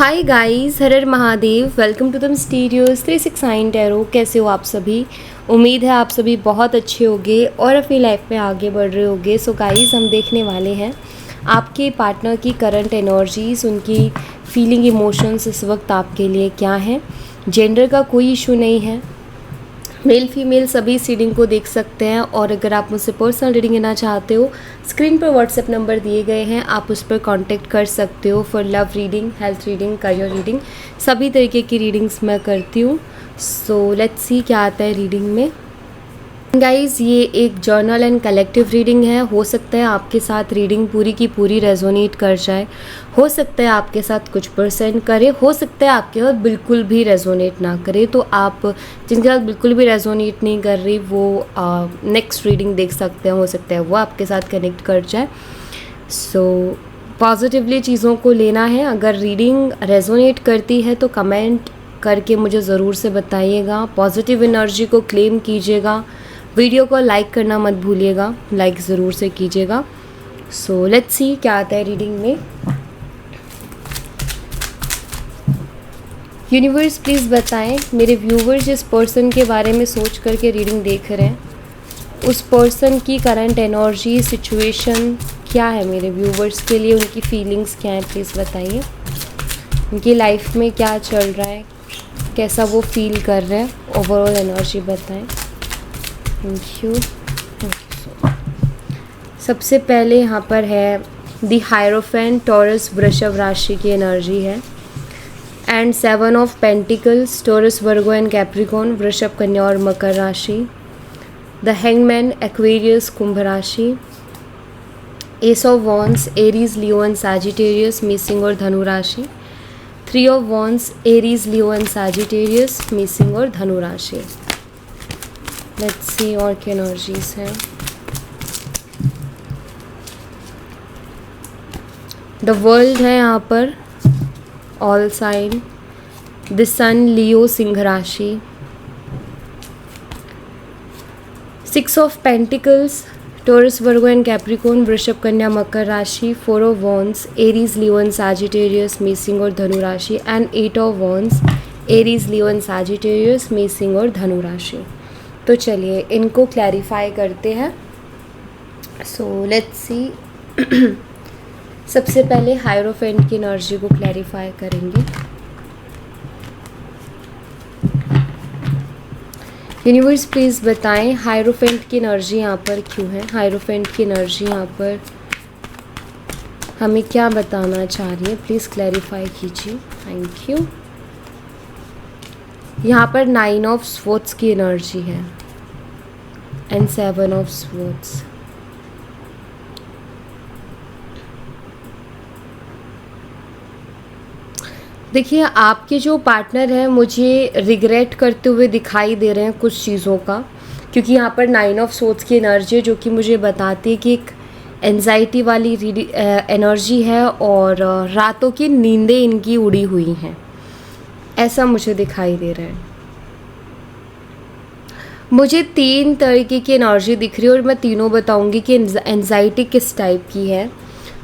Hi guys, Har Har Mahadev. Welcome to the stereos 369 tarot. कैसे हो आप सभी? उम्मीद है आप सभी बहुत अच्छे होंगे और अपनी लाइफ में आगे बढ़ रहे होंगे। सो गाइस, हम देखने वाले हैं आपके पार्टनर की करंट एनर्जीज, उनकी फीलिंग, इमोशंस इस वक्त आपके लिए क्या हैं। जेंडर का कोई इशू नहीं है, मेल फीमेल सभी इस रीडिंग को देख सकते हैं। और अगर आप मुझसे पर्सनल रीडिंग लेना चाहते हो, स्क्रीन पर व्हाट्सएप नंबर दिए गए हैं, आप उस पर कांटेक्ट कर सकते हो for love reading, health reading, career reading, सभी तरीके की रीडिंग्स मैं करती हूँ। सो लेट्स सी क्या आता है रीडिंग में। गाइज़, ये एक जर्नल एंड कलेक्टिव रीडिंग है। हो सकता है आपके साथ रीडिंग पूरी की पूरी रेजोनेट कर जाए, हो सकता है आपके साथ कुछ परसेंट करे, हो सकता है आपके साथ बिल्कुल भी रेजोनेट ना करे। तो आप जिनके साथ बिल्कुल भी रेजोनेट नहीं कर रही वो नेक्स्ट रीडिंग देख सकते हैं, हो सकता है वो आपके साथ कनेक्ट कर जाए। सो पॉजिटिवली चीज़ों को लेना है। अगर रीडिंग रेजोनेट करती है तो कमेंट करके मुझे ज़रूर से बताइएगा, पॉजिटिव एनर्जी को क्लेम कीजिएगा। वीडियो को लाइक करना मत भूलिएगा, लाइक ज़रूर से कीजिएगा। सो लेट्स सी क्या आता है रीडिंग में। यूनिवर्स प्लीज़ बताएं मेरे व्यूवर्स जिस पर्सन के बारे में सोच करके रीडिंग देख रहे हैं, उस पर्सन की करंट एनर्जी, सिचुएशन क्या है मेरे व्यूवर्स के लिए, उनकी फीलिंग्स क्या हैं, प्लीज़ बताइए। उनकी लाइफ में क्या चल रहा है, कैसा वो फील कर रहे हैं, ओवरऑल एनर्जी बताएं। Thank you so much. सबसे पहले यहाँ पर है द हायरोफेंट, टॉरस वृषभ राशि की एनर्जी है। And 7 of pentacles, taurus, Virgo and Capricorn, वृषभ, कन्या और मकर राशि। द हैंगमैन, एक्वेरियस, कुंभ राशि। S of wands, Aries, Leo and Sagittarius, missing और धनु राशि। 3 of wands, Aries, Leo and Sagittarius, missing और धनु राशि। लेट्स सी और क्या एनर्जीज हैं। द वर्ल्ड है यहाँ पर, ऑल साइन। द सन, लियो, सिंह राशि। 6 of pentacles, taurus, Virgo and Capricorn, वृषभ, कन्या, मकर राशि। 4 of wands, Aries, Leo and Sagittarius, missing और धनु राशि। And 8 of wands, Aries, Leo and Sagittarius, missing और धनु राशि। तो चलिए इनको क्लैरिफाई करते हैं। So let's see. सबसे पहले हायरोफेंट की एनर्जी को क्लैरिफाई करेंगे। यूनिवर्स प्लीज़ बताएं हायरोफेंट की एनर्जी यहाँ पर क्यों है, हायरोफेंट की एनर्जी यहाँ पर हमें क्या बताना चाह रही है, प्लीज़ क्लैरिफाई कीजिए। Thank you. यहाँ पर 9 ऑफ स्वॉर्ड्स की एनर्जी है एंड 7 ऑफ स्वॉर्ड्स। देखिए, आपके जो पार्टनर हैं मुझे रिग्रेट करते हुए दिखाई दे रहे हैं कुछ चीज़ों का, क्योंकि यहाँ पर 9 ऑफ स्वॉर्ड्स की एनर्जी है जो कि मुझे बताती है कि एक एंजाइटी वाली एनर्जी है और रातों की नींदें इनकी उड़ी हुई हैं, ऐसा मुझे दिखाई दे रहा है। मुझे 3 तरीके की एनर्जी दिख रही है और मैं तीनों बताऊंगी कि एंजाइटी किस टाइप की है।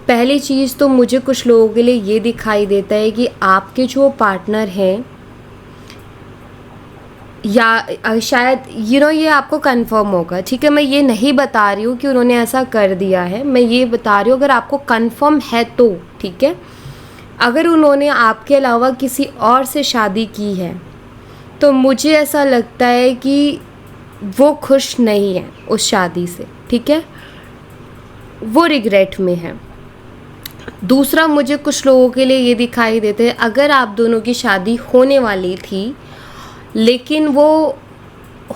पहली चीज़ तो मुझे कुछ लोगों के लिए ये दिखाई देता है कि आपके जो पार्टनर हैं, या शायद ये आपको कंफर्म होगा, ठीक है। मैं ये नहीं बता रही हूँ कि उन्होंने ऐसा कर दिया है, मैं ये बता रही हूँ अगर आपको कंफर्म है तो, ठीक है। अगर उन्होंने आपके अलावा किसी और से शादी की है तो मुझे ऐसा लगता है कि वो खुश नहीं है उस शादी से, ठीक है, वो रिग्रेट में है। दूसरा, मुझे कुछ लोगों के लिए ये दिखाई देते हैं अगर आप दोनों की शादी होने वाली थी लेकिन वो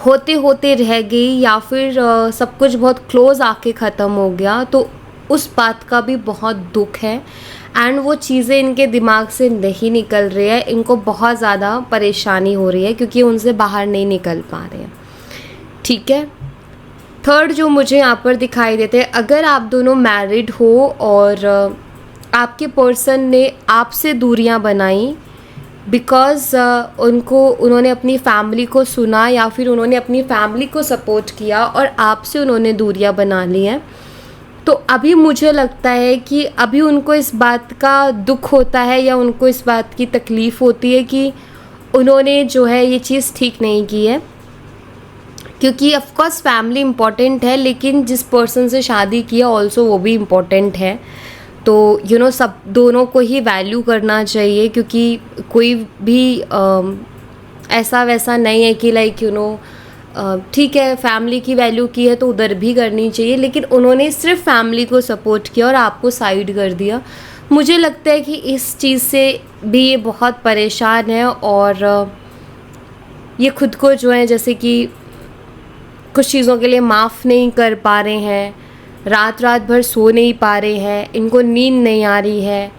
होते होते रह गई, या फिर सब कुछ बहुत क्लोज आके ख़त्म हो गया, तो उस बात का भी बहुत दुख है। एंड वो चीज़ें इनके दिमाग से नहीं निकल रही है, इनको बहुत ज़्यादा परेशानी हो रही है क्योंकि उनसे बाहर नहीं निकल पा रहे हैं, ठीक है। थर्ड जो मुझे यहाँ पर दिखाई देते हैं, अगर आप दोनों मैरिड हो और आपके पर्सन ने आपसे दूरियां बनाई बिकॉज़ उन्होंने अपनी फैमिली को सुना, या फिर उन्होंने अपनी फैमिली को सपोर्ट किया और आपसे उन्होंने दूरियां बना ली हैं, तो अभी मुझे लगता है कि अभी उनको इस बात का दुख होता है या उनको इस बात की तकलीफ़ होती है कि उन्होंने जो है ये चीज़ ठीक नहीं की है, क्योंकि ऑफ कोर्स फैमिली इम्पॉर्टेंट है, लेकिन जिस पर्सन से शादी किया ऑल्सो वो भी इम्पॉर्टेंट है। तो सब दोनों को ही वैल्यू करना चाहिए, क्योंकि कोई भी ऐसा वैसा नहीं है कि लाइक ठीक है फैमिली की वैल्यू की है तो उधर भी करनी चाहिए, लेकिन उन्होंने सिर्फ फैमिली को सपोर्ट किया और आपको साइड कर दिया। मुझे लगता है कि इस चीज़ से भी ये बहुत परेशान है और ये खुद को जो है जैसे कि कुछ चीज़ों के लिए माफ़ नहीं कर पा रहे हैं, रात रात भर सो नहीं पा रहे हैं, इनको नींद नहीं आ रही है,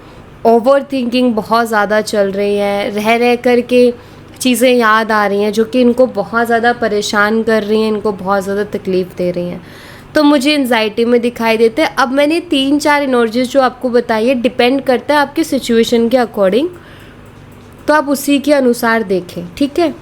ओवर थिंकिंग बहुत ज़्यादा चल रही है, रह रह कर के चीज़ें याद आ रही हैं जो कि इनको बहुत ज़्यादा परेशान कर रही हैं, इनको बहुत ज़्यादा तकलीफ़ दे रही हैं। तो मुझे एंजाइटी में दिखाई देते हैं। अब मैंने 3-4 एनर्जीज जो आपको बताई है, डिपेंड करता है आपकी सिचुएशन के अकॉर्डिंग, तो आप उसी के अनुसार देखें, ठीक है।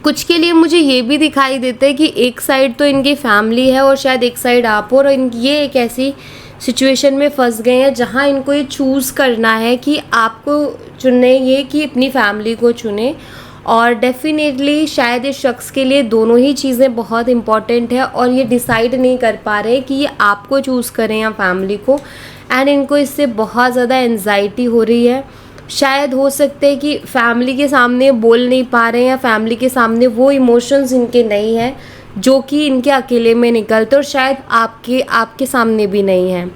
कुछ के लिए मुझे ये भी दिखाई देता है कि एक साइड तो इनकी फैमिली है और शायद एक साइड आप हो, और ये एक ऐसी सिचुएशन में फंस गए हैं जहाँ इनको ये चूज़ करना है कि आपको चुने ये कि अपनी फैमिली को चुने। और डेफिनेटली शायद इस शख्स के लिए दोनों ही चीज़ें बहुत इम्पॉर्टेंट है और ये डिसाइड नहीं कर पा रहे कि ये आपको चूज़ करें या फैमिली को, एंड इनको इससे बहुत ज़्यादा एंजाइटी हो रही है। शायद हो सकते हैं कि फैमिली के सामने बोल नहीं पा रहे हैं या फैमिली के सामने वो इमोशंस इनके नहीं हैं जो कि इनके अकेले में निकलते, और शायद आपके सामने भी नहीं है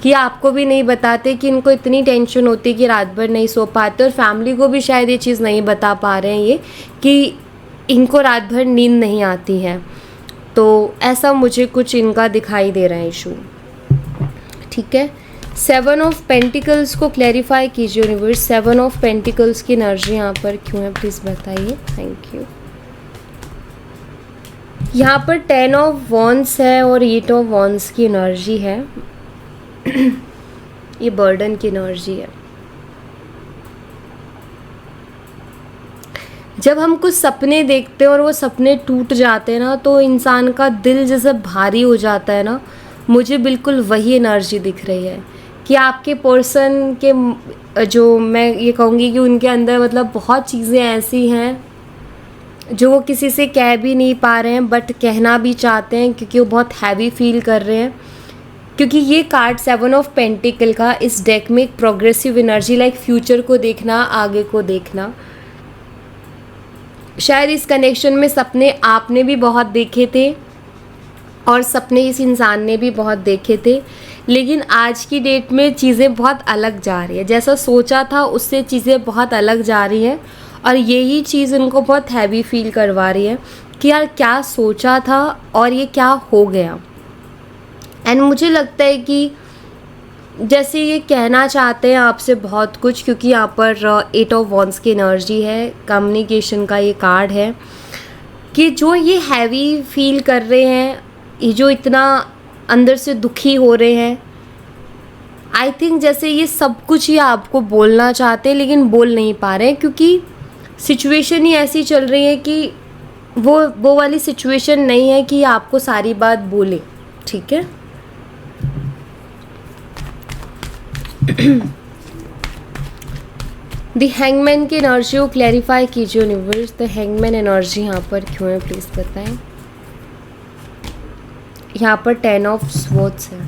कि आपको भी नहीं बताते कि इनको इतनी टेंशन होती है कि रात भर नहीं सो पाते, और फैमिली को भी शायद ये चीज़ नहीं बता पा रहे हैं ये कि इनको रात भर नींद नहीं आती है। तो ऐसा मुझे कुछ इनका दिखाई दे रहा है इशू, ठीक है। 7 ऑफ पेंटिकल्स को क्लैरिफाई कीजिए यूनिवर्स। 7 ऑफ पेंटिकल्स की एनर्जी यहाँ पर क्यों है प्लीज़ बताइए, थैंक यू। यहाँ पर 10 ऑफ वॉन्ड्स है और 8 ऑफ वॉन्ड्स की एनर्जी है। ये बर्डन की एनर्जी है। जब हम कुछ सपने देखते हैं और वो सपने टूट जाते हैं ना, तो इंसान का दिल जैसे भारी हो जाता है ना, मुझे बिल्कुल वही एनर्जी दिख रही है कि आपके पर्सन के जो मैं ये कहूँगी कि उनके अंदर मतलब बहुत चीज़ें ऐसी हैं जो वो किसी से कह भी नहीं पा रहे हैं, बट कहना भी चाहते हैं क्योंकि वो बहुत हैवी फील कर रहे हैं। क्योंकि ये कार्ड 7 ऑफ पेंटिकल का इस डेक में एक प्रोग्रेसिव एनर्जी, लाइक फ्यूचर को देखना, आगे को देखना। शायद इस कनेक्शन में सपने आपने भी बहुत देखे थे और सपने इस इंसान ने भी बहुत देखे थे, लेकिन आज की डेट में चीज़ें बहुत अलग जा रही है। जैसा सोचा था उससे चीज़ें बहुत अलग जा रही हैं, और यही चीज़ उनको बहुत हैवी फील करवा रही है कि यार क्या सोचा था और ये क्या हो गया। एंड मुझे लगता है कि जैसे ये कहना चाहते हैं आपसे बहुत कुछ, क्योंकि यहाँ पर 8 ऑफ वॉन्ड्स की एनर्जी है, कम्युनिकेशन का ये कार्ड है, कि जो ये हैवी फील कर रहे हैं, ये जो इतना अंदर से दुखी हो रहे हैं, आई थिंक जैसे ये सब कुछ ये आपको बोलना चाहते हैं लेकिन बोल नहीं पा रहे हैं, क्योंकि सिचुएशन ही ऐसी चल रही है कि वो वाली सिचुएशन नहीं है कि आपको सारी बात बोले, ठीक है। द हैंगमैन की एनर्जी को क्लैरिफाई कीजिए यूनिवर्स। द हैंगमैन एनर्जी यहाँ पर क्यों है प्लीज़ बताएं। यहाँ पर 10 ऑफ स्वॉर्ड्स है।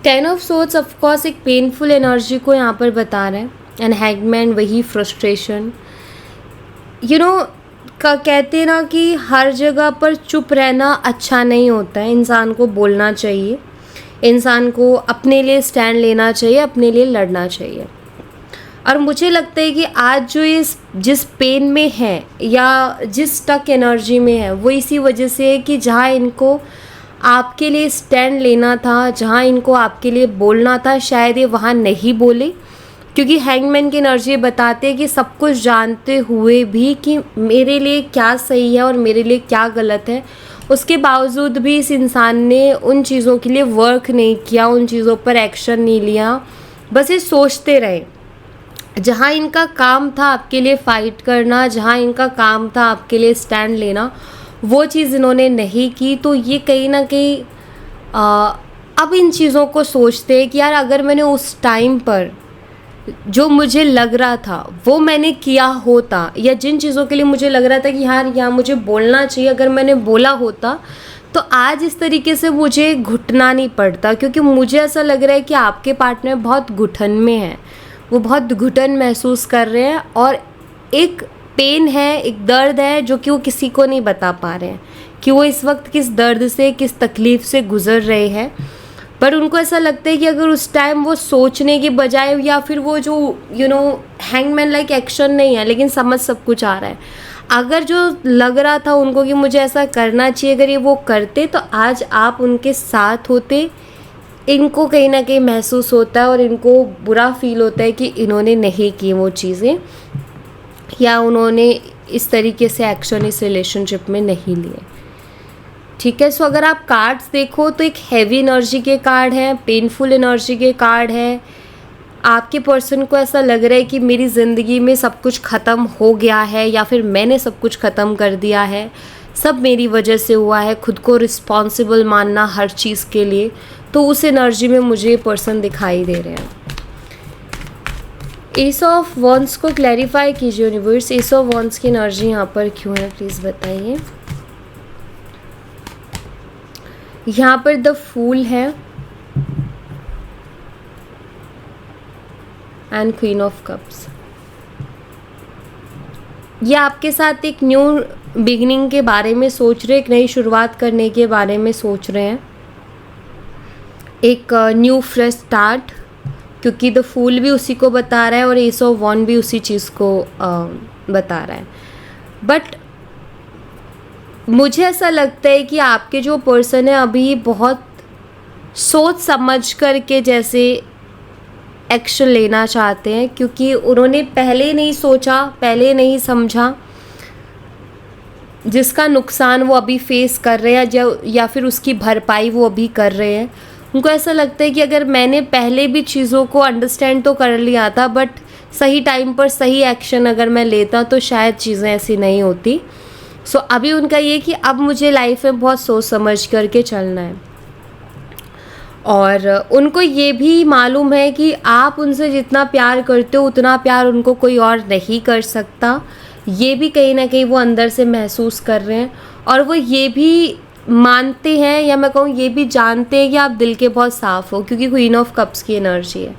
टेन ऑफ सोर्ड्स ऑफकोर्स एक पेनफुल एनर्जी को यहाँ पर बता रहे हैं, एंड हैंगमैन वही फ्रस्ट्रेशन। कहते हैं ना कि हर जगह पर चुप रहना अच्छा नहीं होता है, इंसान को बोलना चाहिए, इंसान को अपने लिए स्टैंड लेना चाहिए, अपने लिए लड़ना चाहिए। और मुझे लगता है कि आज जो ये जिस पेन में है या जिस स्टक एनर्जी में है, वो इसी वजह से है कि जहाँ इनको आपके लिए स्टैंड लेना था, जहाँ इनको आपके लिए बोलना था, शायद ये वहाँ नहीं बोले, क्योंकि हैंगमैन की एनर्जी बताते हैं कि सब कुछ जानते हुए भी कि मेरे लिए क्या सही है और मेरे लिए क्या गलत है, उसके बावजूद भी इस इंसान ने उन चीज़ों के लिए वर्क नहीं किया, उन चीज़ों पर एक्शन नहीं लिया, बस ये सोचते रहे। जहाँ इनका काम था आपके लिए फ़ाइट करना, जहाँ इनका काम था आपके लिए स्टैंड लेना, वो चीज़ इन्होंने नहीं की। तो ये कहीं ना कहीं अब इन चीज़ों को सोचते हैं कि यार अगर मैंने उस टाइम पर जो मुझे लग रहा था वो मैंने किया होता, या जिन चीज़ों के लिए मुझे लग रहा था कि यार यहाँ मुझे बोलना चाहिए, अगर मैंने बोला होता तो आज इस तरीके से मुझे घुटना नहीं पड़ता। क्योंकि मुझे ऐसा लग रहा है कि आपके पार्टनर बहुत घुटन में है, वो बहुत घुटन महसूस कर रहे हैं, और एक पेन है, एक दर्द है जो कि वो किसी को नहीं बता पा रहे हैं कि वो इस वक्त किस दर्द से, किस तकलीफ़ से गुज़र रहे हैं। पर उनको ऐसा लगता है कि अगर उस टाइम वो सोचने के बजाय, या फिर वो जो हैंगमैन लाइक एक्शन नहीं है लेकिन समझ सब कुछ आ रहा है, अगर जो लग रहा था उनको कि मुझे ऐसा करना चाहिए, अगर ये वो करते तो आज आप उनके साथ होते। इनको कहीं ना कहीं महसूस होता है और इनको बुरा फील होता है कि इन्होंने नहीं की वो चीज़ें, या उन्होंने इस तरीके से एक्शन इस रिलेशनशिप में नहीं लिए। ठीक है, सो अगर आप कार्ड्स देखो तो एक हैवी एनर्जी के कार्ड हैं, पेनफुल एनर्जी के कार्ड हैं। आपके पर्सन को ऐसा लग रहा है कि मेरी ज़िंदगी में सब कुछ ख़त्म हो गया है, या फिर मैंने सब कुछ ख़त्म कर दिया है, सब मेरी वजह से हुआ है, खुद को रिस्पॉन्सिबल मानना हर चीज़ के लिए। तो उस एनर्जी में मुझे पर्सन दिखाई दे रहे हैं। एस ऑफ वॉन्ड्स को क्लैरिफाई कीजिए यूनिवर्स, एस ऑफ वॉन्ड्स की एनर्जी यहाँ पर क्यों है प्लीज़ बताइए। यहाँ पर द फूल है एंड क्वीन ऑफ कप्स। ये आपके साथ एक न्यू बिगिनिंग के बारे में सोच रहे हैं, एक नई शुरुआत करने के बारे में सोच रहे हैं, एक न्यू फ्रेश स्टार्ट, क्योंकि द फूल भी उसी को बता रहा है और एस ऑफ वॉन्ड भी उसी चीज़ को बता रहा है। बट मुझे ऐसा लगता है कि आपके जो पर्सन है अभी बहुत सोच समझ कर के जैसे एक्शन लेना चाहते हैं, क्योंकि उन्होंने पहले नहीं सोचा, पहले नहीं समझा, जिसका नुकसान वो अभी फेस कर रहे हैं या फिर उसकी भरपाई वो अभी कर रहे हैं। उनको ऐसा लगता है कि अगर मैंने पहले भी चीज़ों को अंडरस्टैंड तो कर लिया था, बट सही टाइम पर सही एक्शन अगर मैं लेता तो शायद चीज़ें ऐसी नहीं होती। सो अभी उनका ये कि अब मुझे लाइफ में बहुत सोच समझ करके चलना है, और उनको ये भी मालूम है कि आप उनसे जितना प्यार करते हो उतना प्यार उनको कोई और नहीं कर सकता। ये भी कहीं ना कहीं वो अंदर से महसूस कर रहे हैं, और वो ये भी मानते हैं, या मैं कहूँ ये भी जानते हैं कि आप दिल के बहुत साफ़ हो, क्योंकि क्वीन ऑफ कप्स की एनर्जी है।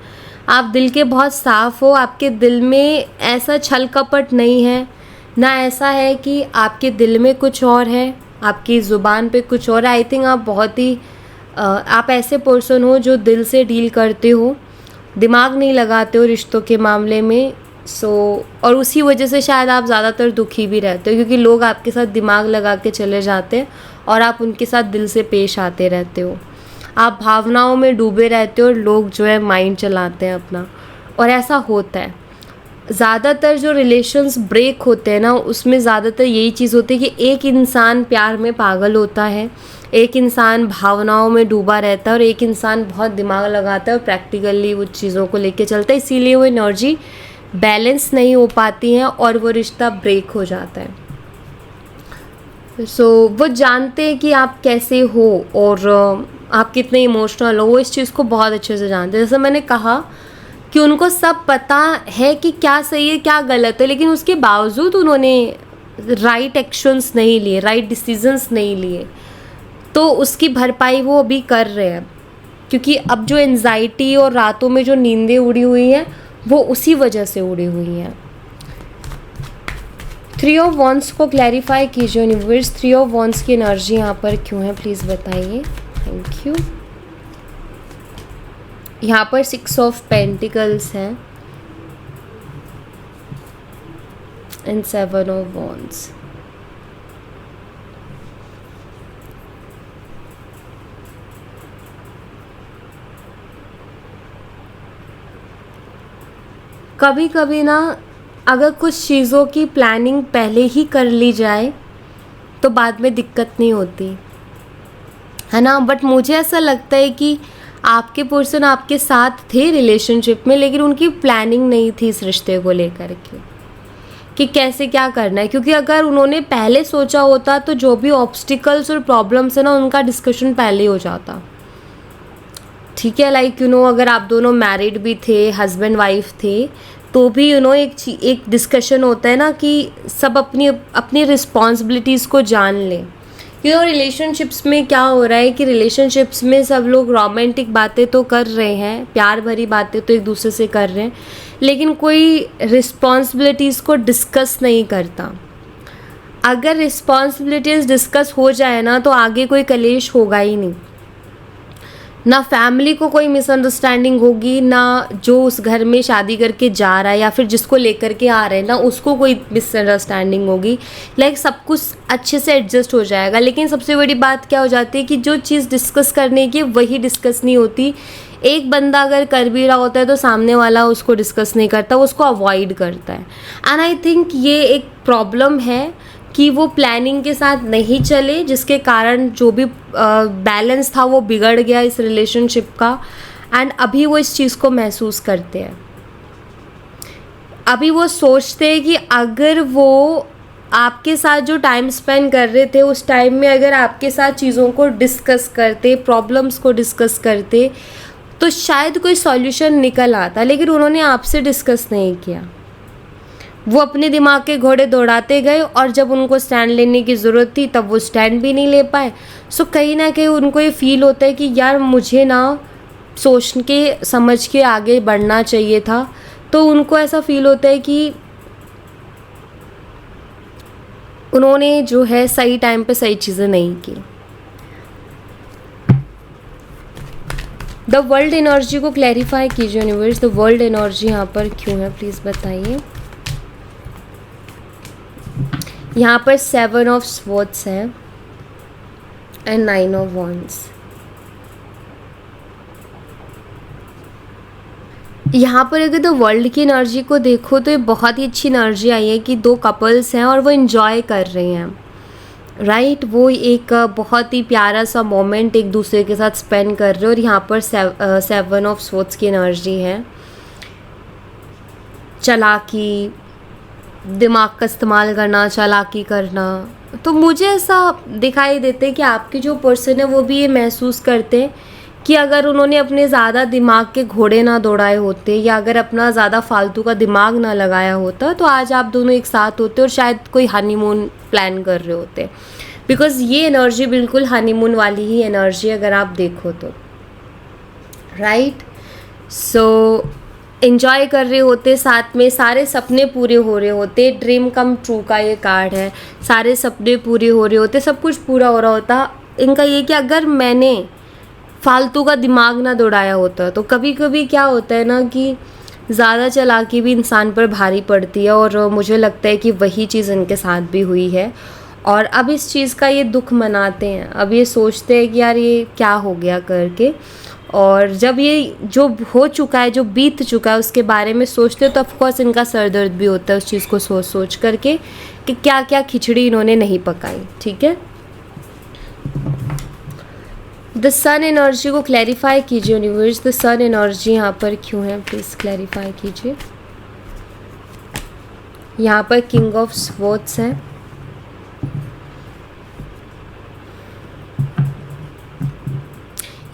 आप दिल के बहुत साफ़ हो, आपके दिल में ऐसा छल कपट नहीं है, ना ऐसा है कि आपके दिल में कुछ और है, आपकी ज़ुबान पे कुछ और है। आई थिंक आप बहुत ही आप ऐसे पर्सन हो जो दिल से डील करते हो, दिमाग नहीं लगाते हो रिश्तों के मामले में। और उसी वजह से शायद आप ज़्यादातर दुखी भी रहते हो, क्योंकि लोग आपके साथ दिमाग लगा के चले जाते हैं और आप उनके साथ दिल से पेश आते रहते हो। आप भावनाओं में डूबे रहते हो और लोग जो है माइंड चलाते हैं अपना, और ऐसा होता है। ज़्यादातर जो रिलेशंस ब्रेक होते हैं ना, उसमें ज़्यादातर यही चीज़ होती है कि एक इंसान प्यार में पागल होता है, एक इंसान भावनाओं में डूबा रहता है, और एक इंसान बहुत दिमाग लगाता है और प्रैक्टिकली वो चीज़ों को लेके चलता है। इसीलिए वो एनर्जी बैलेंस नहीं हो पाती हैं और वो रिश्ता ब्रेक हो जाता है। वो जानते हैं कि आप कैसे हो और आप कितने इमोशनल हो, वो इस चीज़ को बहुत अच्छे से जानते हैं। जैसे मैंने कहा कि उनको सब पता है कि क्या सही है क्या गलत है, लेकिन उसके बावजूद उन्होंने राइट एक्शंस नहीं लिए, राइट डिसीजंस नहीं लिए। तो उसकी भरपाई वो अभी कर रहे हैं, क्योंकि अब जो एंजाइटी और रातों में जो नींदें उड़ी हुई हैं वो उसी वजह से उड़ी हुई हैं। 3 ऑफ वॉन्ड्स को क्लैरिफाई कीजिए यूनिवर्स, 3 ऑफ वॉन्ड्स की एनर्जी यहाँ पर क्यों है प्लीज़ बताइए। Thank you. यहाँ पर 6 ऑफ पेंटिकल्स हैं एंड 7 ऑफ वॉन्ड्स। कभी कभी ना अगर कुछ चीज़ों की प्लानिंग पहले ही कर ली जाए तो बाद में दिक्कत नहीं होती है ना। बट मुझे ऐसा लगता है कि आपके पर्सन आपके साथ थे रिलेशनशिप में, लेकिन उनकी प्लानिंग नहीं थी इस रिश्ते को लेकर के कि कैसे क्या करना है। क्योंकि अगर उन्होंने पहले सोचा होता तो जो भी ऑब्स्टिकल्स और प्रॉब्लम्स है ना, उनका डिस्कशन पहले हो जाता। ठीक है, लाइक अगर आप दोनों मैरिड भी थे, हस्बैंड वाइफ थे, तो भी एक डिस्कशन होता है ना कि सब अपनी अपनी रिस्पॉन्सिबिलिटीज़ को जान लें। रिलेशनशिप्स में क्या हो रहा है कि रिलेशनशिप्स में सब लोग रोमांटिक बातें तो कर रहे हैं, प्यार भरी बातें तो एक दूसरे से कर रहे हैं, लेकिन कोई रिस्पॉन्सिबिलिटीज़ को डिस्कस नहीं करता। अगर रिस्पॉन्सिबिलिटीज़ डिस्कस हो जाए ना, तो आगे कोई कलेश होगा ही नहीं। ना फैमिली को कोई मिसअंडरस्टैंडिंग होगी, ना जो उस घर में शादी करके जा रहा है या फिर जिसको लेकर के आ रहे हैं ना, उसको कोई मिसअंडरस्टैंडिंग होगी। लाइक सब कुछ अच्छे से एडजस्ट हो जाएगा। लेकिन सबसे बड़ी बात क्या हो जाती है कि जो चीज़ डिस्कस करने की वही डिस्कस नहीं होती। एक बंदा अगर कर भी रहा होता है तो सामने वाला उसको डिस्कस नहीं करता, वो उसको अवॉइड करता है। एंड आई थिंक ये एक प्रॉब्लम है कि वो प्लानिंग के साथ नहीं चले, जिसके कारण जो भी बैलेंस था वो बिगड़ गया इस रिलेशनशिप का। एंड अभी वो इस चीज़ को महसूस करते हैं। अभी वो सोचते हैं कि अगर वो आपके साथ जो टाइम स्पेंड कर रहे थे, उस टाइम में अगर आपके साथ चीज़ों को डिस्कस करते, प्रॉब्लम्स को डिस्कस करते, तो शायद कोई सॉल्यूशन निकल आता। लेकिन उन्होंने आपसे डिस्कस नहीं किया। वो अपने दिमाग के घोड़े दौड़ाते गए और जब उनको स्टैंड लेने की ज़रूरत थी तब वो स्टैंड भी नहीं ले पाए। सो कहीं ना कहीं उनको ये फील होता है कि यार मुझे ना सोच के समझ के आगे बढ़ना चाहिए था। तो उनको ऐसा फील होता है कि उन्होंने जो है सही टाइम पे सही चीज़ें नहीं की। द वर्ल्ड एनर्जी को क्लैरिफाई कीजिए यूनिवर्स। द वर्ल्ड एनर्जी यहाँ पर क्यों है, प्लीज़ बताइए। यहाँ पर 7 ऑफ स्वॉर्ड्स है एंड 9 ऑफ वॉन्ड्स। यहाँ पर अगर तो वर्ल्ड की एनर्जी को देखो तो ये बहुत ही अच्छी एनर्जी आई है कि 2 कपल्स हैं और वो इन्जॉय कर रहे हैं, राइट। वो एक बहुत ही प्यारा सा मोमेंट एक दूसरे के साथ स्पेंड कर रहे हैं। और यहाँ पर 7 ऑफ स्वॉर्ड्स की एनर्जी है, चालाकी, दिमाग का इस्तेमाल करना, चालाकी करना। तो मुझे ऐसा दिखाई देते है कि आपके जो पर्सन है वो भी ये महसूस करते हैं कि अगर उन्होंने अपने ज़्यादा दिमाग के घोड़े ना दौड़ाए होते या अगर अपना ज़्यादा फालतू का दिमाग ना लगाया होता, तो आज आप दोनों एक साथ होते और शायद कोई हनीमून प्लान कर रहे होते। बिकॉज़ ये एनर्जी बिल्कुल हनीमून वाली ही एनर्जी अगर आप देखो तो, राइट। सो एंजॉय कर रहे होते साथ में, सारे सपने पूरे हो रहे होते। ड्रीम कम ट्रू का ये कार्ड है, सारे सपने पूरे हो रहे होते, सब कुछ पूरा हो रहा होता। इनका ये कि अगर मैंने फालतू का दिमाग ना दौड़ाया होता, तो कभी कभी क्या होता है ना कि ज़्यादा चालाकी भी इंसान पर भारी पड़ती है। और मुझे लगता है कि वही चीज़ इनके साथ भी हुई है और अब इस चीज़ का ये दुख मनाते हैं। अब ये सोचते हैं कि यार ये क्या हो गया करके। और जब ये जो हो चुका है, जो बीत चुका है, उसके बारे में सोचते हो तो ऑफकोर्स इनका सर दर्द भी होता है उस चीज़ को सोच सोच करके कि क्या क्या खिचड़ी इन्होंने नहीं पकाई। ठीक है, द सन एनर्जी को क्लैरिफाई कीजिए यूनिवर्स। द सन एनर्जी यहाँ पर क्यों है, प्लीज़ क्लैरिफाई कीजिए। यहाँ पर किंग ऑफ स्वॉर्ड्स है,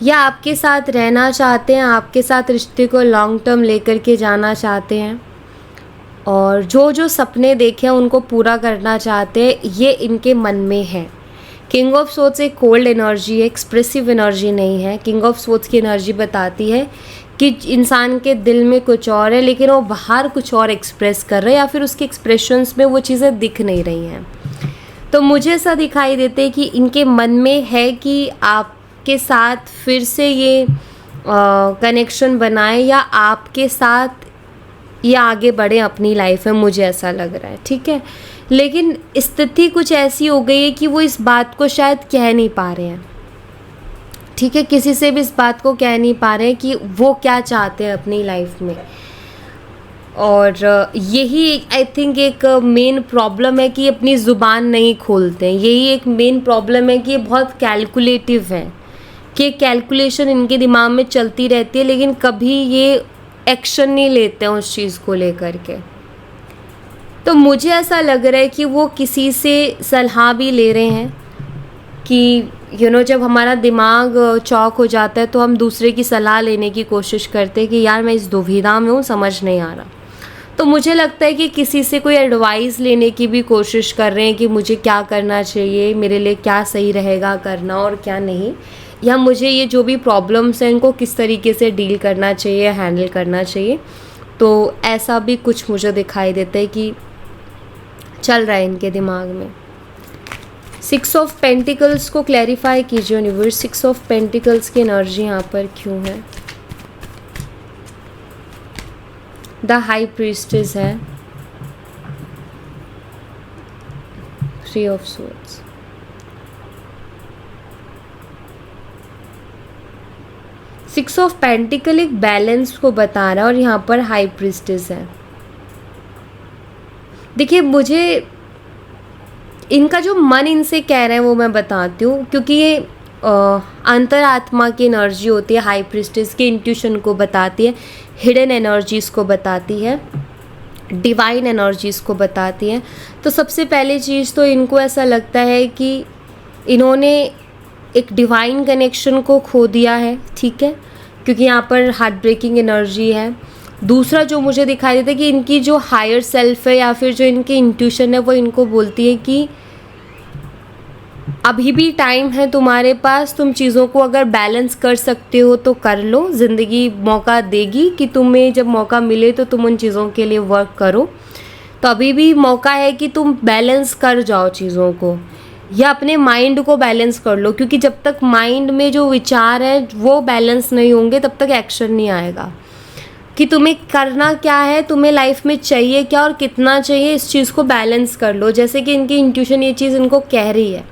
या आपके साथ रहना चाहते हैं, आपके साथ रिश्ते को लॉन्ग टर्म लेकर के जाना चाहते हैं और जो जो सपने देखे हैं उनको पूरा करना चाहते हैं, ये इनके मन में है। किंग ऑफ स्वॉर्ड्स एक कोल्ड एनर्जी है, एक्सप्रेसिव एनर्जी नहीं है। किंग ऑफ स्वॉर्ड्स की एनर्जी बताती है कि इंसान के दिल में कुछ और है लेकिन वो बाहर कुछ और एक्सप्रेस कर रहा है या फिर उसके एक्सप्रेशंस में वो चीज़ें दिख नहीं रही हैं। तो मुझे ऐसा दिखाई देते है कि इनके मन में है कि आपके साथ फिर से ये कनेक्शन बनाए या आपके साथ ये आगे बढ़े अपनी लाइफ में, मुझे ऐसा लग रहा है। ठीक है, लेकिन स्थिति कुछ ऐसी हो गई है कि वो इस बात को शायद कह नहीं पा रहे हैं। ठीक है, किसी से भी इस बात को कह नहीं पा रहे हैं कि वो क्या चाहते हैं अपनी लाइफ में। और यही आई थिंक एक मेन प्रॉब्लम है कि अपनी ज़ुबान नहीं खोलते हैं। यही एक मेन प्रॉब्लम है कि ये बहुत कैलकुलेटिव है कि कैलकुलेशन इनके दिमाग में चलती रहती है, लेकिन कभी ये एक्शन नहीं लेते हैं उस चीज़ को लेकर के। तो मुझे ऐसा लग रहा है कि वो किसी से सलाह भी ले रहे हैं कि जब हमारा दिमाग चौक हो जाता है तो हम दूसरे की सलाह लेने की कोशिश करते हैं कि यार मैं इस दुविधा में हूँ, समझ नहीं आ रहा। तो मुझे लगता है कि किसी से कोई एडवाइस लेने की भी कोशिश कर रहे हैं कि मुझे क्या करना चाहिए, मेरे लिए क्या सही रहेगा करना और क्या नहीं, या मुझे ये जो भी प्रॉब्लम्स हैं इनको किस तरीके से डील करना चाहिए, हैंडल करना चाहिए। तो ऐसा भी कुछ मुझे दिखाई देता है कि चल रहा है इनके दिमाग में। 6 ऑफ पेंटिकल्स को क्लैरिफाई कीजिए यूनिवर्स। 6 ऑफ पेंटिकल्स की एनर्जी यहाँ पर क्यों है? द हाई प्रीस्टेस है, 3 of swords, six of pentacle एक बैलेंस को बता रहा है और यहाँ पर हाई प्रीस्टेस है। देखिए, मुझे इनका जो मन इनसे कह रहा है वो मैं बताती हूँ, क्योंकि ये अंतरात्मा की एनर्जी होती है। हाई प्रीस्टेस के इंट्यूशन को बताती है, हिडन एनर्जीज़ को बताती है, डिवाइन एनर्जीज़ को बताती है। तो सबसे पहली चीज़ तो इनको ऐसा लगता है कि इन्होंने एक डिवाइन कनेक्शन को खो दिया है, ठीक है, क्योंकि यहाँ पर हार्ट ब्रेकिंग एनर्जी है। दूसरा जो मुझे दिखाई देता है कि इनकी जो हायर सेल्फ है या फिर जो इनकी इंट्यूशन है वो इनको बोलती है कि अभी भी टाइम है तुम्हारे पास, तुम चीज़ों को अगर बैलेंस कर सकते हो तो कर लो। ज़िंदगी मौका देगी कि तुम्हें जब मौका मिले तो तुम उन चीज़ों के लिए वर्क करो। तो अभी भी मौका है कि तुम बैलेंस कर जाओ चीज़ों को, या अपने माइंड को बैलेंस कर लो, क्योंकि जब तक माइंड में जो विचार है वो बैलेंस नहीं होंगे तब तक एक्शन नहीं आएगा कि तुम्हें करना क्या है, तुम्हें लाइफ में चाहिए क्या और कितना चाहिए, इस चीज़ को बैलेंस कर लो। जैसे कि इनकी इंट्यूशन ये चीज़ इनको कह रही है,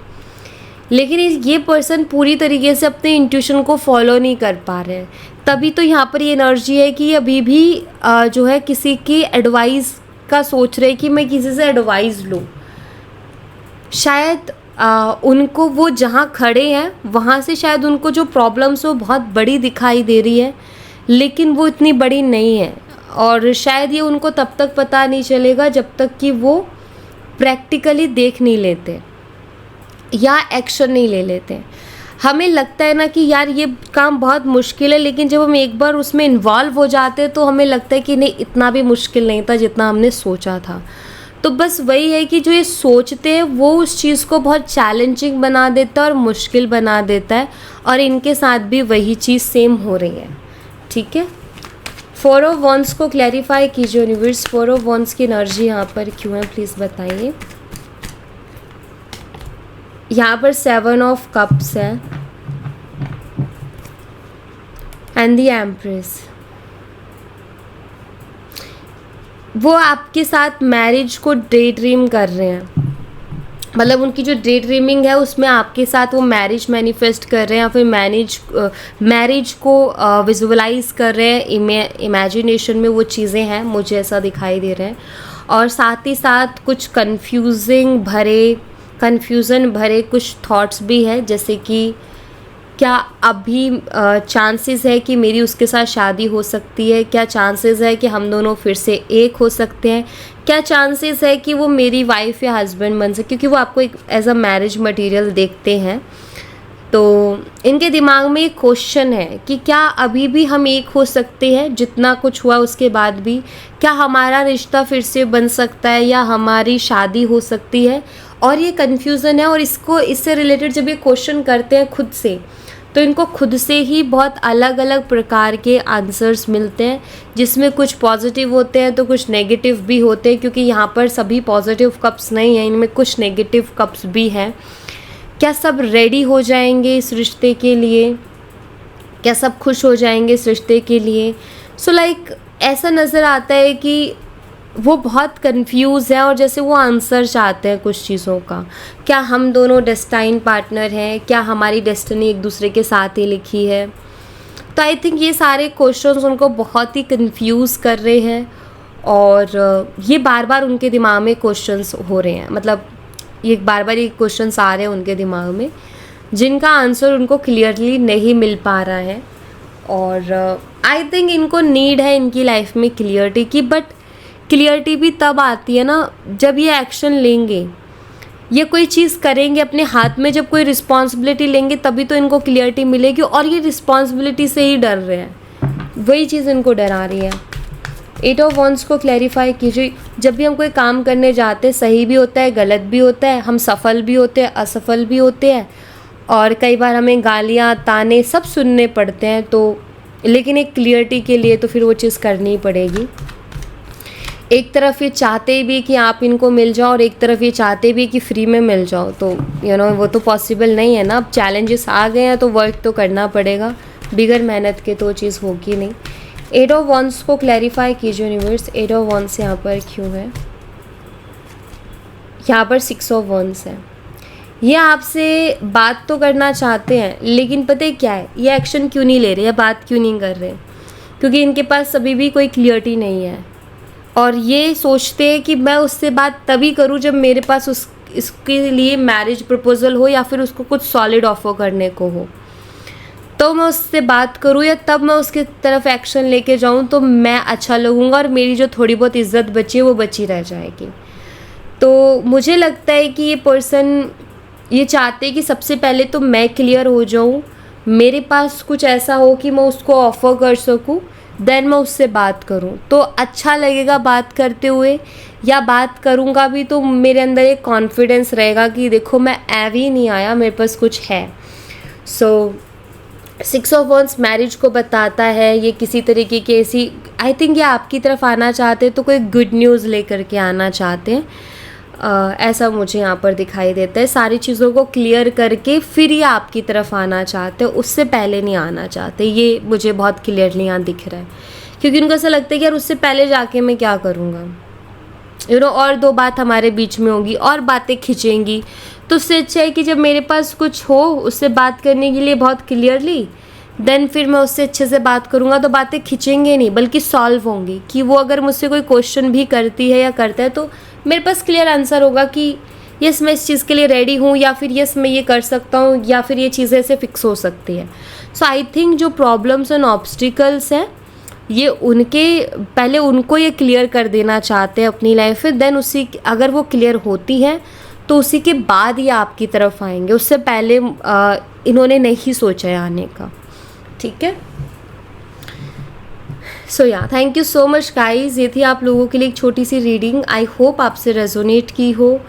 लेकिन ये पर्सन पूरी तरीके से अपने इंट्यूशन को फॉलो नहीं कर पा रहे हैं। तभी तो यहाँ पर ये एनर्जी है कि ये अभी भी जो है किसी की एडवाइस का सोच रहे कि मैं किसी से एडवाइस लूँ। शायद उनको वो जहाँ खड़े हैं वहाँ से शायद उनको जो प्रॉब्लम्स वो बहुत बड़ी दिखाई दे रही है, लेकिन वो इतनी बड़ी नहीं है। और शायद ये उनको तब तक पता नहीं चलेगा जब तक कि वो प्रैक्टिकली देख नहीं लेते या एक्शन नहीं ले लेते। हमें लगता है ना कि यार ये काम बहुत मुश्किल है, लेकिन जब हम एक बार उसमें इन्वॉल्व हो जाते हैं तो हमें लगता है कि नहीं, इतना भी मुश्किल नहीं था जितना हमने सोचा था। तो बस वही है कि जो ये सोचते हैं वो उस चीज़ को बहुत चैलेंजिंग बना देता है और मुश्किल बना देता है, और इनके साथ भी वही चीज़ सेम हो रही है, ठीक है। 4 ऑफ वॉन्ड्स को क्लैरिफाई कीजिए यूनिवर्स। 4 ऑफ वॉन्ड्स की एनर्जी यहाँ पर क्यों है, प्लीज़ बताइए। यहाँ पर 7 ऑफ कप्स है एंड द एम्प्रेस। वो आपके साथ मैरिज को डे ड्रीम कर रहे हैं, मतलब उनकी जो डे ड्रीमिंग है उसमें आपके साथ वो मैरिज मैनिफेस्ट कर रहे हैं, या फिर मैरिज को विजुअलाइज कर रहे हैं। इमेजिनेशन में वो चीज़ें हैं, मुझे ऐसा दिखाई दे रहा है। और साथ ही साथ कुछ कन्फ्यूज़न भरे कुछ थॉट्स भी है, जैसे कि क्या अभी चांसेस है कि मेरी उसके साथ शादी हो सकती है, क्या चांसेस है कि हम दोनों फिर से एक हो सकते हैं, क्या चांसेस है कि वो मेरी वाइफ या हस्बैंड बन सके, क्योंकि वो आपको एक एज अ मैरिज मटेरियल देखते हैं। तो इनके दिमाग में एक क्वेश्चन है कि क्या अभी भी हम एक हो सकते हैं, जितना कुछ हुआ उसके बाद भी क्या हमारा रिश्ता फिर से बन सकता है या हमारी शादी हो सकती है। और ये कन्फ्यूज़न है, और इससे रिलेटेड जब ये क्वेश्चन करते हैं खुद से, तो इनको खुद से ही बहुत अलग अलग प्रकार के आंसर्स मिलते हैं, जिसमें कुछ पॉजिटिव होते हैं तो कुछ नेगेटिव भी होते हैं, क्योंकि यहाँ पर सभी पॉजिटिव कप्स नहीं हैं, इनमें कुछ नेगेटिव कप्स भी हैं। क्या सब रेडी हो जाएंगे इस रिश्ते के लिए, क्या सब खुश हो जाएंगे इस रिश्ते के लिए। सो ऐसा नज़र आता है कि वो बहुत कंफ्यूज है, और जैसे वो आंसर चाहते हैं कुछ चीज़ों का। क्या हम दोनों डेस्टाइन पार्टनर हैं, क्या हमारी डेस्टिनी एक दूसरे के साथ ही लिखी है। तो आई थिंक ये सारे क्वेश्चंस उनको बहुत ही कंफ्यूज कर रहे हैं, और ये बार बार उनके दिमाग में क्वेश्चंस हो रहे हैं, मतलब ये बार बार ये क्वेश्चंस आ रहे हैं उनके दिमाग में, जिनका आंसर उनको क्लियरली नहीं मिल पा रहा है। और आई थिंक इनको नीड है इनकी लाइफ में क्लियरिटी की, बट क्लियरिटी भी तब आती है ना जब ये एक्शन लेंगे, ये कोई चीज़ करेंगे अपने हाथ में, जब कोई रिस्पॉन्सिबिलिटी लेंगे तभी तो इनको क्लियरिटी मिलेगी। और ये रिस्पॉन्सिबिलिटी से ही डर रहे हैं, वही चीज़ इनको डरा रही है। 8 ऑफ वंस को क्लैरिफाई कीजिए। जब भी हम कोई काम करने जाते हैं, सही भी होता है, गलत भी होता है, हम सफल भी होते हैं, असफल भी होते हैं, और कई बार हमें गालियाँ ताने सब सुनने पड़ते हैं। तो लेकिन एक क्लियरिटी के लिए तो फिर वो चीज़ करनी ही पड़ेगी। एक तरफ ये चाहते भी कि आप इनको मिल जाओ और एक तरफ ये चाहते भी कि फ्री में मिल जाओ, तो वो तो पॉसिबल नहीं है ना। अब चैलेंजेस आ गए हैं तो वर्क तो करना पड़ेगा, बिगर मेहनत के तो चीज़ होगी नहीं। 8 ऑफ वंस को क्लैरिफाई कीजिए यूनिवर्स। 8 ऑफ वंस यहाँ पर क्यों है? यहाँ पर 6 ऑफ वंस है। ये आपसे बात तो करना चाहते हैं, लेकिन पता है क्या है, ये एक्शन क्यों नहीं ले रहे या बात क्यों नहीं कर रहे? क्योंकि इनके पास अभी भी कोई क्लियरिटी नहीं है, और ये सोचते हैं कि मैं उससे बात तभी करूं जब मेरे पास इसके लिए मैरिज प्रपोजल हो या फिर उसको कुछ सॉलिड ऑफर करने को हो, तो मैं उससे बात करूं, या तब मैं उसके तरफ एक्शन लेके जाऊं तो मैं अच्छा लगूंगा और मेरी जो थोड़ी बहुत इज्जत बची है वो बची रह जाएगी। तो मुझे लगता है कि ये पर्सन ये चाहते हैं कि सबसे पहले तो मैं क्लियर हो जाऊं, मेरे पास कुछ ऐसा हो कि मैं उसको ऑफ़र कर सकूं, देन मैं उससे बात करूं तो अच्छा लगेगा बात करते हुए, या बात करूंगा भी तो मेरे अंदर एक कॉन्फिडेंस रहेगा कि देखो मैं ऐवी नहीं आया, मेरे पास कुछ है। सो 6 ऑफ वंस मैरिज को बताता है। ये किसी तरीके की ऐसी, आई थिंक ये आपकी तरफ आना चाहते हैं तो कोई गुड न्यूज़ लेकर के आना चाहते हैं, ऐसा मुझे यहाँ पर दिखाई देता है। सारी चीज़ों को क्लियर करके फिर ये आपकी तरफ आना चाहते हैं, उससे पहले नहीं आना चाहते। ये मुझे बहुत क्लियरली यहाँ दिख रहा है, क्योंकि उनको ऐसा लगता है कि यार उससे पहले जाके मैं क्या करूँगा, और 2 बात हमारे बीच में होगी और बातें खिंचेंगी। तो उससे अच्छा है कि जब मेरे पास कुछ हो उससे बात करने के लिए बहुत क्लियरली, देन फिर मैं उससे अच्छे से बात करूँगा तो बातें खिंचेंगे नहीं बल्कि सॉल्व होंगी। कि वो अगर मुझसे कोई क्वेश्चन भी करती है या करता है तो मेरे पास क्लियर आंसर होगा कि यस मैं इस चीज़ के लिए रेडी हूँ, या फिर यस मैं ये कर सकता हूँ, या फिर ये चीज़ें ऐसे फिक्स हो सकती है। सो आई थिंक जो प्रॉब्लम्स एंड ऑब्स्टिकल्स हैं ये उनके पहले उनको ये क्लियर कर देना चाहते हैं अपनी लाइफ में, देन उसी अगर वो क्लियर होती हैं तो उसी के बाद ये आपकी तरफ आएंगे। उससे पहले इन्होंने नहीं सोचा है आने का। ठीक है, सो या thank you so much guys. ये थी आप लोगों के लिए एक छोटी सी रीडिंग। आई होप आपसे रेजोनेट की हो,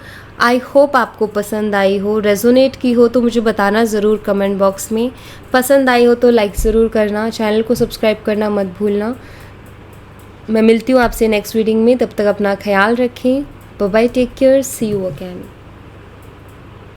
आई होप आपको पसंद आई हो। रेजोनेट की हो तो मुझे बताना ज़रूर कमेंट बॉक्स में। पसंद आई हो तो लाइक ज़रूर करना, चैनल को सब्सक्राइब करना मत भूलना। मैं मिलती हूँ आपसे नेक्स्ट रीडिंग में, तब तक अपना ख्याल रखें। Bye bye, take care, see you again.